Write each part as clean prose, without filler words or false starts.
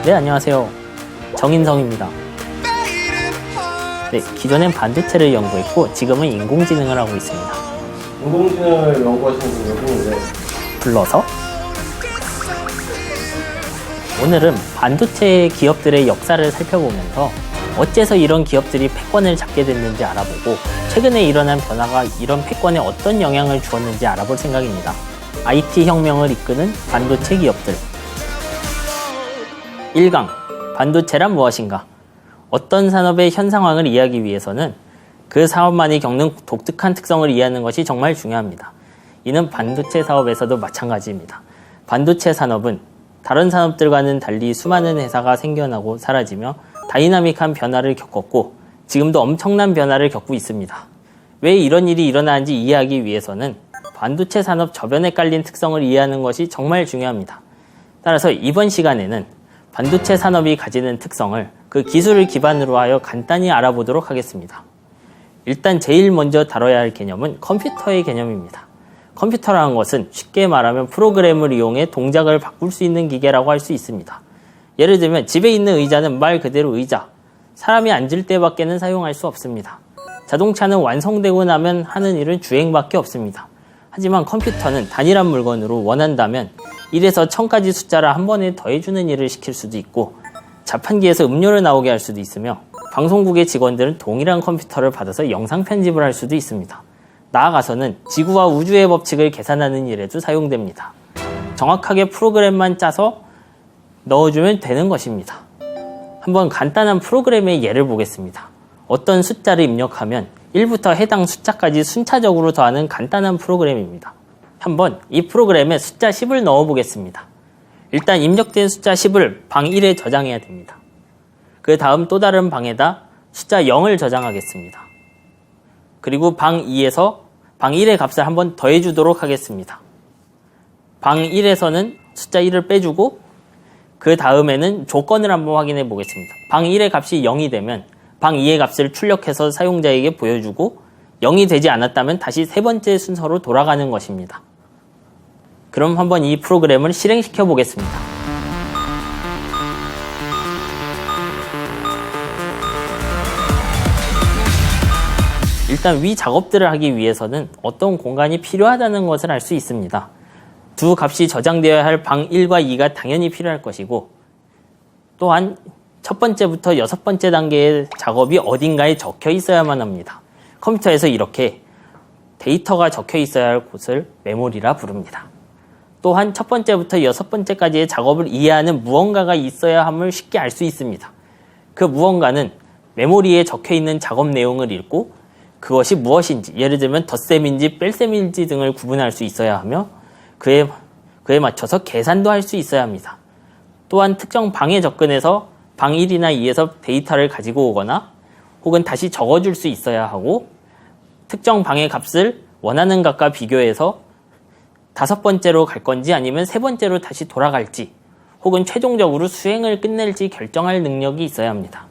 네, 안녕하세요. 정인성입니다. 네, 기존엔 반도체를 연구했고 지금은 인공지능을 하고 있습니다. 인공지능을 연구하시는 분이고 불러서 오늘은 반도체 기업들의 역사를 살펴보면서 어째서 이런 기업들이 패권을 잡게 됐는지 알아보고 최근에 일어난 변화가 이런 패권에 어떤 영향을 주었는지 알아볼 생각입니다. IT 혁명을 이끄는 반도체 기업들. 1강, 반도체란 무엇인가? 어떤 산업의 현 상황을 이해하기 위해서는 그 사업만이 겪는 독특한 특성을 이해하는 것이 정말 중요합니다. 이는 반도체 사업에서도 마찬가지입니다. 반도체 산업은 다른 산업들과는 달리 수많은 회사가 생겨나고 사라지며 다이나믹한 변화를 겪었고 지금도 엄청난 변화를 겪고 있습니다. 왜 이런 일이 일어나는지 이해하기 위해서는 반도체 산업 저변에 깔린 특성을 이해하는 것이 정말 중요합니다. 따라서 이번 시간에는 반도체 산업이 가지는 특성을 그 기술을 기반으로 하여 간단히 알아보도록 하겠습니다. 일단 제일 먼저 다뤄야 할 개념은 컴퓨터의 개념입니다. 컴퓨터라는 것은 쉽게 말하면 프로그램을 이용해 동작을 바꿀 수 있는 기계라고 할 수 있습니다. 예를 들면 집에 있는 의자는 말 그대로 의자, 사람이 앉을 때밖에는 사용할 수 없습니다. 자동차는 완성되고 나면 하는 일은 주행밖에 없습니다. 하지만 컴퓨터는 단일한 물건으로 원한다면 1에서 1000까지 숫자를 한 번에 더해주는 일을 시킬 수도 있고 자판기에서 음료를 나오게 할 수도 있으며 방송국의 직원들은 동일한 컴퓨터를 받아서 영상 편집을 할 수도 있습니다. 나아가서는 지구와 우주의 법칙을 계산하는 일에도 사용됩니다. 정확하게 프로그램만 짜서 넣어주면 되는 것입니다. 한번 간단한 프로그램의 예를 보겠습니다. 어떤 숫자를 입력하면 1부터 해당 숫자까지 순차적으로 더하는 간단한 프로그램입니다. 한번 이 프로그램에 숫자 10을 넣어 보겠습니다. 일단 입력된 숫자 10을 방 1에 저장해야 됩니다. 그 다음 또 다른 방에다 숫자 0을 저장하겠습니다. 그리고 방 2에서 방 1의 값을 한번 더해 주도록 하겠습니다. 방 1에서는 숫자 1을 빼주고 그 다음에는 조건을 한번 확인해 보겠습니다. 방 1의 값이 0이 되면 방 2의 값을 출력해서 사용자에게 보여주고 0이 되지 않았다면 다시 세 번째 순서로 돌아가는 것입니다. 그럼 한번 이 프로그램을 실행시켜 보겠습니다. 일단 위 작업들을 하기 위해서는 어떤 공간이 필요하다는 것을 알 수 있습니다. 두 값이 저장되어야 할 방 1과 2가 당연히 필요할 것이고 또한 첫 번째부터 여섯 번째 단계의 작업이 어딘가에 적혀 있어야만 합니다. 컴퓨터에서 이렇게 데이터가 적혀 있어야 할 곳을 메모리라 부릅니다. 또한 첫 번째부터 여섯 번째까지의 작업을 이해하는 무언가가 있어야 함을 쉽게 알 수 있습니다. 그 무언가는 메모리에 적혀 있는 작업 내용을 읽고 그것이 무엇인지, 예를 들면 덧셈인지 뺄셈인지 등을 구분할 수 있어야 하며 그에 맞춰서 계산도 할 수 있어야 합니다. 또한 특정 방에 접근해서 방 1이나 2에서 데이터를 가지고 오거나 혹은 다시 적어줄 수 있어야 하고 특정 방의 값을 원하는 값과 비교해서 다섯 번째로 갈 건지 아니면 세 번째로 다시 돌아갈지 혹은 최종적으로 수행을 끝낼지 결정할 능력이 있어야 합니다.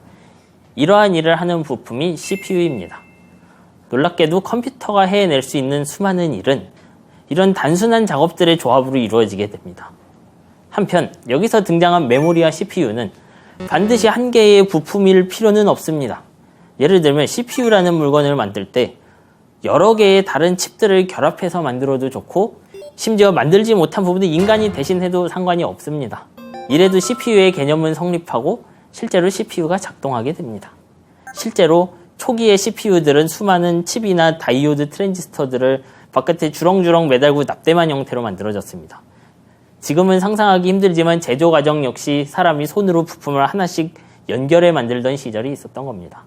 이러한 일을 하는 부품이 CPU입니다. 놀랍게도 컴퓨터가 해낼 수 있는 수많은 일은 이런 단순한 작업들의 조합으로 이루어지게 됩니다. 한편 여기서 등장한 메모리와 CPU는 반드시 한 개의 부품일 필요는 없습니다. 예를 들면 CPU라는 물건을 만들 때 여러 개의 다른 칩들을 결합해서 만들어도 좋고 심지어 만들지 못한 부분을 인간이 대신해도 상관이 없습니다. 이래도 CPU의 개념은 성립하고 실제로 CPU가 작동하게 됩니다. 실제로 초기의 CPU들은 수많은 칩이나 다이오드 트랜지스터들을 바깥에 주렁주렁 매달고 납땜한 형태로 만들어졌습니다. 지금은 상상하기 힘들지만 제조 과정 역시 사람이 손으로 부품을 하나씩 연결해 만들던 시절이 있었던 겁니다.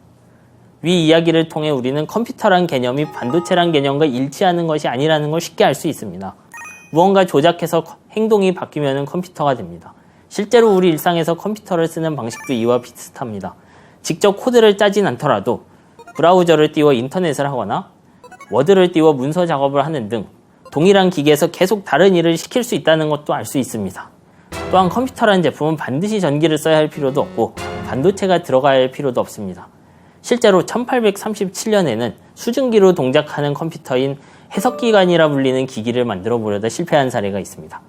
위 이야기를 통해 우리는 컴퓨터란 개념이 반도체란 개념과 일치하는 것이 아니라는 걸 쉽게 알 수 있습니다. 무언가 조작해서 행동이 바뀌면 컴퓨터가 됩니다. 실제로 우리 일상에서 컴퓨터를 쓰는 방식도 이와 비슷합니다. 직접 코드를 짜진 않더라도 브라우저를 띄워 인터넷을 하거나 워드를 띄워 문서 작업을 하는 등 동일한 기계에서 계속 다른 일을 시킬 수 있다는 것도 알 수 있습니다. 또한 컴퓨터라는 제품은 반드시 전기를 써야 할 필요도 없고 반도체가 들어가야 할 필요도 없습니다. 실제로 1837년에는 수증기로 동작하는 컴퓨터인 해석기관이라 불리는 기기를 만들어 보려다 실패한 사례가 있습니다.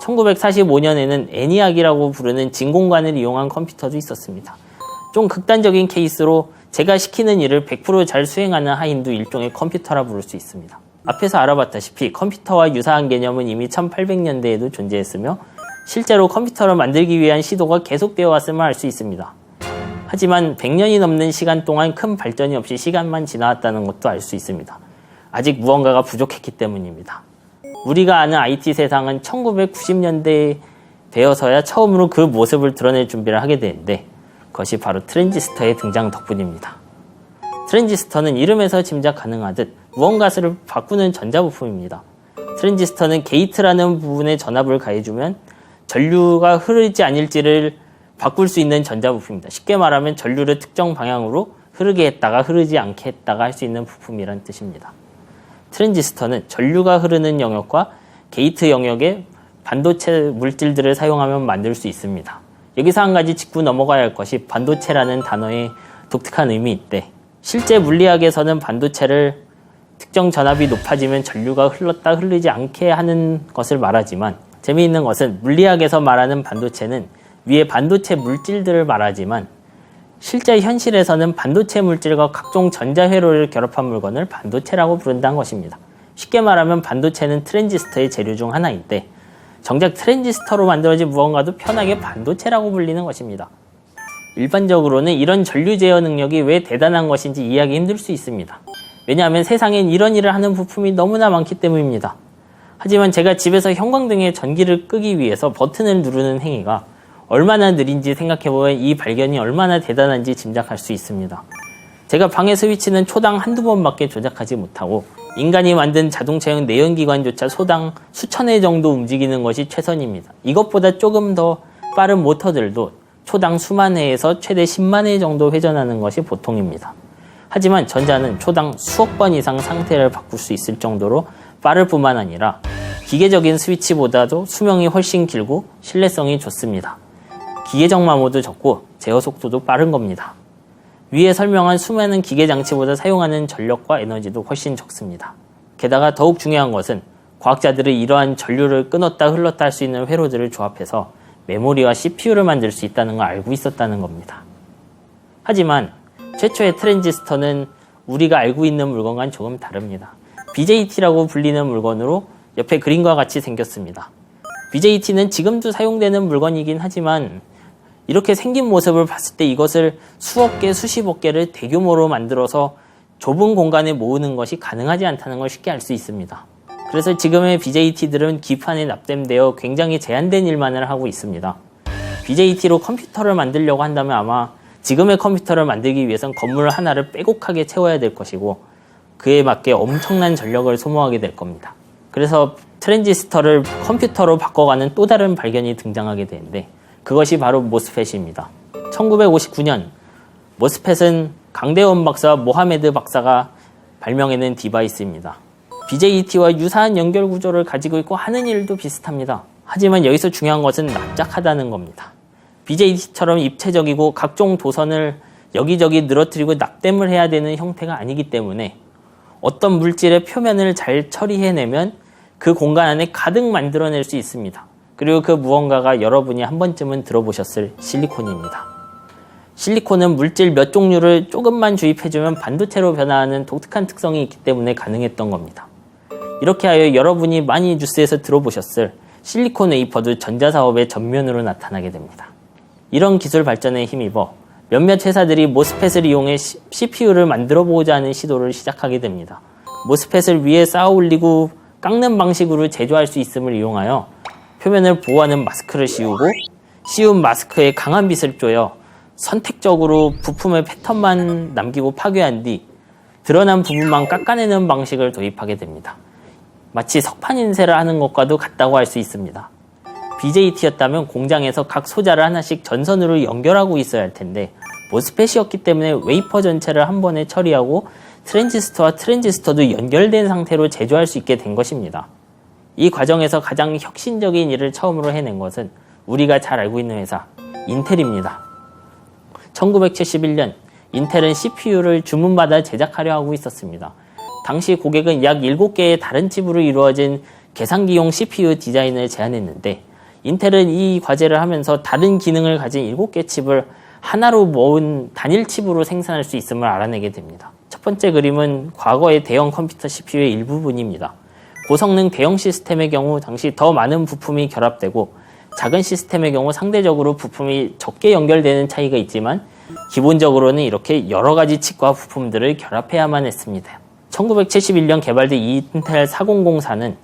1945년에는 애니악이라고 부르는 진공관을 이용한 컴퓨터도 있었습니다. 좀 극단적인 케이스로 제가 시키는 일을 100% 잘 수행하는 하인도 일종의 컴퓨터라 부를 수 있습니다. 앞에서 알아봤다시피 컴퓨터와 유사한 개념은 이미 1800년대에도 존재했으며 실제로 컴퓨터를 만들기 위한 시도가 계속되어 왔음을 알 수 있습니다. 하지만 100년이 넘는 시간 동안 큰 발전이 없이 시간만 지나왔다는 것도 알 수 있습니다. 아직 무언가가 부족했기 때문입니다. 우리가 아는 IT 세상은 1990년대에 되어서야 처음으로 그 모습을 드러낼 준비를 하게 되는데 그것이 바로 트랜지스터의 등장 덕분입니다. 트랜지스터는 이름에서 짐작 가능하듯 무언가를 바꾸는 전자부품입니다. 트랜지스터는 게이트라는 부분에 전압을 가해주면 전류가 흐르지 않을지를 바꿀 수 있는 전자부품입니다. 쉽게 말하면 전류를 특정 방향으로 흐르게 했다가 흐르지 않게 했다가 할 수 있는 부품이란 뜻입니다. 트랜지스터는 전류가 흐르는 영역과 게이트 영역의 반도체 물질들을 사용하면 만들 수 있습니다. 여기서 한 가지 짚고 넘어가야 할 것이 반도체라는 단어의 독특한 의미인데 실제 물리학에서는 반도체를 특정 전압이 높아지면 전류가 흘렀다 흐르지 않게 하는 것을 말하지만 재미있는 것은 물리학에서 말하는 반도체는 위에 반도체 물질들을 말하지만 실제 현실에서는 반도체 물질과 각종 전자회로를 결합한 물건을 반도체라고 부른다는 것입니다. 쉽게 말하면 반도체는 트랜지스터의 재료 중 하나인데 정작 트랜지스터로 만들어진 무언가도 편하게 반도체라고 불리는 것입니다. 일반적으로는 이런 전류 제어 능력이 왜 대단한 것인지 이해하기 힘들 수 있습니다. 왜냐하면 세상엔 이런 일을 하는 부품이 너무나 많기 때문입니다. 하지만 제가 집에서 형광등의 전기를 끄기 위해서 버튼을 누르는 행위가 얼마나 느린지 생각해보면 이 발견이 얼마나 대단한지 짐작할 수 있습니다. 제가 방의 스위치는 초당 한두 번밖에 조작하지 못하고 인간이 만든 자동차용 내연기관조차 소당 수천 회 정도 움직이는 것이 최선입니다. 이것보다 조금 더 빠른 모터들도 초당 수만 회에서 최대 10만 회 정도 회전하는 것이 보통입니다. 하지만 전자는 초당 수억 번 이상 상태를 바꿀 수 있을 정도로 빠를 뿐만 아니라 기계적인 스위치보다도 수명이 훨씬 길고 신뢰성이 좋습니다. 기계적 마모도 적고 제어 속도도 빠른 겁니다. 위에 설명한 수많은 기계 장치보다 사용하는 전력과 에너지도 훨씬 적습니다. 게다가 더욱 중요한 것은 과학자들이 이러한 전류를 끊었다 흘렀다 할 수 있는 회로들을 조합해서 메모리와 CPU를 만들 수 있다는 걸 알고 있었다는 겁니다. 하지만 최초의 트랜지스터는 우리가 알고 있는 물건과는 조금 다릅니다. BJT라고 불리는 물건으로 옆에 그림과 같이 생겼습니다. BJT는 지금도 사용되는 물건이긴 하지만 이렇게 생긴 모습을 봤을 때 이것을 수억 개, 수십억 개를 대규모로 만들어서 좁은 공간에 모으는 것이 가능하지 않다는 걸 쉽게 알 수 있습니다. 그래서 지금의 BJT들은 기판에 납땜되어 굉장히 제한된 일만을 하고 있습니다. BJT로 컴퓨터를 만들려고 한다면 아마 지금의 컴퓨터를 만들기 위해선 건물 하나를 빼곡하게 채워야 될 것이고 그에 맞게 엄청난 전력을 소모하게 될 겁니다. 그래서 트랜지스터를 컴퓨터로 바꿔가는 또 다른 발견이 등장하게 되는데 그것이 바로 모스펫입니다. 1959년 모스펫은 강대원 박사와 모하메드 박사가 발명해낸 디바이스입니다. BJT와 유사한 연결 구조를 가지고 있고 하는 일도 비슷합니다. 하지만 여기서 중요한 것은 납작하다는 겁니다. BJT처럼 입체적이고 각종 도선을 여기저기 늘어뜨리고 납땜을 해야 되는 형태가 아니기 때문에 어떤 물질의 표면을 잘 처리해내면 그 공간 안에 가득 만들어낼 수 있습니다. 그리고 그 무언가가 여러분이 한 번쯤은 들어보셨을 실리콘입니다. 실리콘은 물질 몇 종류를 조금만 주입해주면 반도체로 변화하는 독특한 특성이 있기 때문에 가능했던 겁니다. 이렇게 하여 여러분이 많이 뉴스에서 들어보셨을 실리콘 웨이퍼도 전자사업의 전면으로 나타나게 됩니다. 이런 기술 발전에 힘입어 몇몇 회사들이 모스펫을 이용해 CPU를 만들어보고자 하는 시도를 시작하게 됩니다. 모스펫을 위에 쌓아 올리고 깎는 방식으로 제조할 수 있음을 이용하여 표면을 보호하는 마스크를 씌우고 씌운 마스크에 강한 빛을 쬐어 선택적으로 부품의 패턴만 남기고 파괴한 뒤 드러난 부분만 깎아내는 방식을 도입하게 됩니다. 마치 석판 인쇄를 하는 것과도 같다고 할 수 있습니다. BJT였다면 공장에서 각 소자를 하나씩 전선으로 연결하고 있어야 할 텐데 모스펫이었기 때문에 웨이퍼 전체를 한 번에 처리하고 트랜지스터와 트랜지스터도 연결된 상태로 제조할 수 있게 된 것입니다. 이 과정에서 가장 혁신적인 일을 처음으로 해낸 것은 우리가 잘 알고 있는 회사 인텔입니다. 1971년 인텔은 CPU를 주문받아 제작하려 하고 있었습니다. 당시 고객은 약 7개의 다른 칩으로 이루어진 계산기용 CPU 디자인을 제안했는데 인텔은 이 과제를 하면서 다른 기능을 가진 7개 칩을 하나로 모은 단일 칩으로 생산할 수 있음을 알아내게 됩니다. 첫 번째 그림은 과거의 대형 컴퓨터 CPU의 일부분입니다. 고성능 대형 시스템의 경우 당시 더 많은 부품이 결합되고 작은 시스템의 경우 상대적으로 부품이 적게 연결되는 차이가 있지만 기본적으로는 이렇게 여러 가지 칩과 부품들을 결합해야만 했습니다. 1971년 개발된 인텔 4004는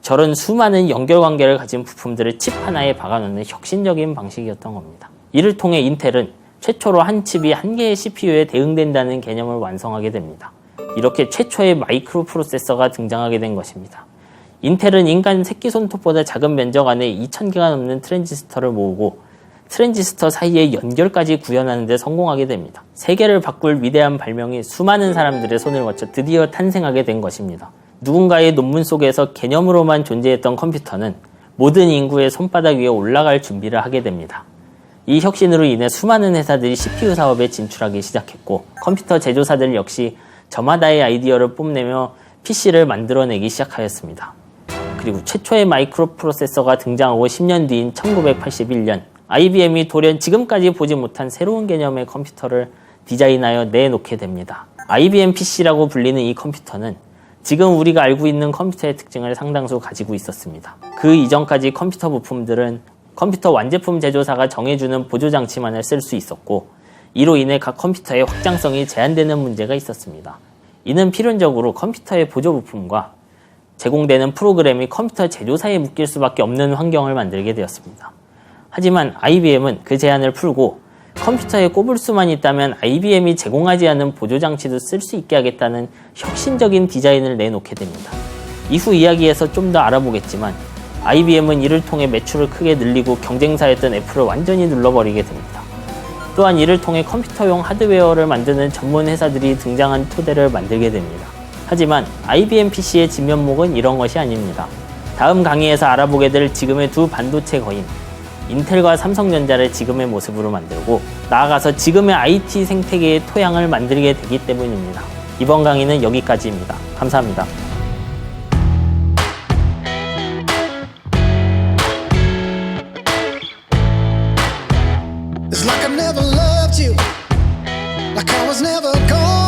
저런 수많은 연결관계를 가진 부품들을 칩 하나에 박아놓는 혁신적인 방식이었던 겁니다. 이를 통해 인텔은 최초로 한 칩이 한 개의 CPU에 대응된다는 개념을 완성하게 됩니다. 이렇게 최초의 마이크로 프로세서가 등장하게 된 것입니다. 인텔은 인간 새끼손톱보다 작은 면적 안에 2000개가 넘는 트랜지스터를 모으고 트랜지스터 사이의 연결까지 구현하는 데 성공하게 됩니다. 세계를 바꿀 위대한 발명이 수많은 사람들의 손을 거쳐 드디어 탄생하게 된 것입니다. 누군가의 논문 속에서 개념으로만 존재했던 컴퓨터는 모든 인구의 손바닥 위에 올라갈 준비를 하게 됩니다. 이 혁신으로 인해 수많은 회사들이 CPU 사업에 진출하기 시작했고 컴퓨터 제조사들 역시 저마다의 아이디어를 뽐내며 PC를 만들어내기 시작하였습니다. 그리고 최초의 마이크로 프로세서가 등장하고 10년 뒤인 1981년 IBM이 돌연 지금까지 보지 못한 새로운 개념의 컴퓨터를 디자인하여 내놓게 됩니다. IBM PC라고 불리는 이 컴퓨터는 지금 우리가 알고 있는 컴퓨터의 특징을 상당수 가지고 있었습니다. 그 이전까지 컴퓨터 부품들은 컴퓨터 완제품 제조사가 정해주는 보조장치만을 쓸 수 있었고 이로 인해 각 컴퓨터의 확장성이 제한되는 문제가 있었습니다. 이는 필연적으로 컴퓨터의 보조 부품과 제공되는 프로그램이 컴퓨터 제조사에 묶일 수밖에 없는 환경을 만들게 되었습니다. 하지만 IBM은 그 제한을 풀고 컴퓨터에 꼽을 수만 있다면 IBM이 제공하지 않은 보조장치도 쓸 수 있게 하겠다는 혁신적인 디자인을 내놓게 됩니다. 이후 이야기에서 좀 더 알아보겠지만 IBM은 이를 통해 매출을 크게 늘리고 경쟁사였던 애플을 완전히 눌러버리게 됩니다. 또한 이를 통해 컴퓨터용 하드웨어를 만드는 전문 회사들이 등장한 토대를 만들게 됩니다. 하지만 IBM PC의 진면목은 이런 것이 아닙니다. 다음 강의에서 알아보게 될 지금의 두 반도체 거인 인텔과 삼성전자를 지금의 모습으로 만들고 나아가서 지금의 IT 생태계의 토양을 만들게 되기 때문입니다. 이번 강의는 여기까지입니다. 감사합니다. It's like I never loved you, like I was never gone.